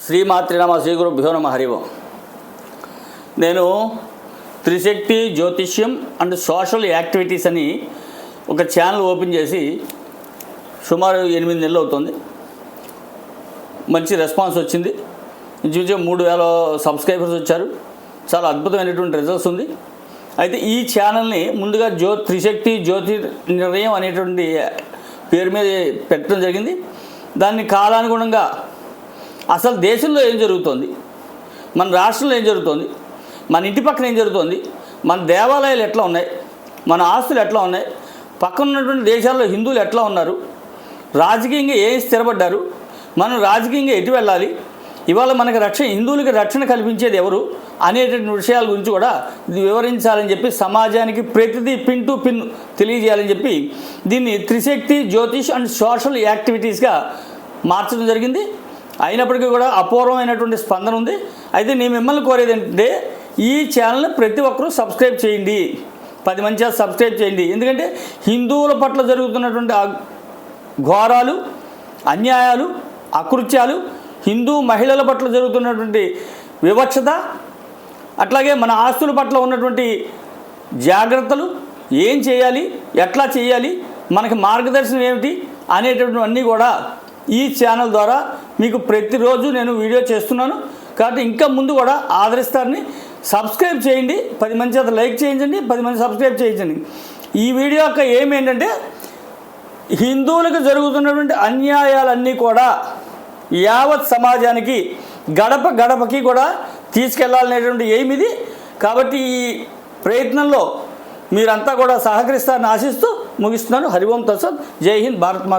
శ్రీమాత్రి నమ శ్రీ గురుభ్యో నమ హరి ఓం. నేను త్రిశక్తి జ్యోతిష్యం అండ్ సోషల్ యాక్టివిటీస్ అని ఒక ఛానల్ ఓపెన్ చేసి సుమారు 8 నెలలు అవుతుంది. మంచి రెస్పాన్స్ వచ్చింది. ఇంచుమించు 3000 సబ్స్క్రైబర్స్ వచ్చారు. చాలా అద్భుతమైనటువంటి రిజల్ట్స్ ఉంది. అయితే ఈ ఛానల్ని ముందుగా త్రిశక్తి జ్యోతిర్నిలయం అనేటువంటి పేరు మీద పెట్టడం జరిగింది. దాన్ని కాలానుగుణంగా అసలు దేశంలో ఏం జరుగుతోంది, మన రాష్ట్రంలో ఏం జరుగుతోంది, మన ఇంటి పక్కన ఏం జరుగుతోంది, మన దేవాలయాలు ఎట్లా ఉన్నాయి, మన ఆస్తులు ఎట్లా ఉన్నాయి, పక్కన ఉన్నటువంటి దేశాల్లో హిందువులు ఎట్లా ఉన్నారు, రాజకీయంగా ఏ స్థిరపడ్డారు, మనం రాజకీయంగా ఎటు వెళ్ళాలి, ఇవాళ మనకి హిందువులకి రక్షణ కల్పించేది ఎవరు అనేటువంటి విషయాల గురించి కూడా ఇది వివరించాలని చెప్పి సమాజానికి ప్రతిదీ పిన్ టు పిన్ తెలియజేయాలని చెప్పి దీన్ని త్రిశక్తి జ్యోతిష్ అండ్ సోషల్ యాక్టివిటీస్గా మార్చడం జరిగింది. అయినప్పటికీ కూడా అపూర్వమైనటువంటి స్పందన ఉంది. అయితే నేను మిమ్మల్ని కోరేది ఏంటంటే ఈ ఛానల్ని ప్రతి ఒక్కరూ సబ్స్క్రైబ్ చేయండి, 10 మంది సబ్స్క్రైబ్ చేయండి. ఎందుకంటే హిందువుల పట్ల జరుగుతున్నటువంటి ఘోరాలు, అన్యాయాలు, అకృత్యాలు, హిందూ మహిళల పట్ల జరుగుతున్నటువంటి వివక్షత, అట్లాగే మన ఆస్తుల పట్ల ఉన్నటువంటి జాగ్రత్తలు, ఏం చేయాలి, ఎట్లా చేయాలి, మనకి మార్గదర్శనం ఏమిటి అనేటటువంటివన్నీ కూడా ఈ ఛానల్ ద్వారా మీకు ప్రతిరోజు నేను వీడియో చేస్తున్నాను. కాబట్టి ఇంకా ముందు కూడా ఆదరిస్తారని సబ్స్క్రైబ్ చేయండి. 10 మంది చేత లైక్ చేయించండి, 10 మంది సబ్స్క్రైబ్ చేయించండి. ఈ వీడియో యొక్క ఏం ఏంటంటే హిందువులకు జరుగుతున్నటువంటి అన్యాయాలన్నీ కూడా యావత్ సమాజానికి గడప గడపకి కూడా తీసుకెళ్లాలనేటువంటి ఎయిమ్ ఇది. కాబట్టి ఈ ప్రయత్నంలో మీరంతా కూడా సహకరిస్తారని ఆశిస్తూ ముగిస్తున్నాను. హరి ఓం తత్సత్. జై హింద్. భారత్ మాత.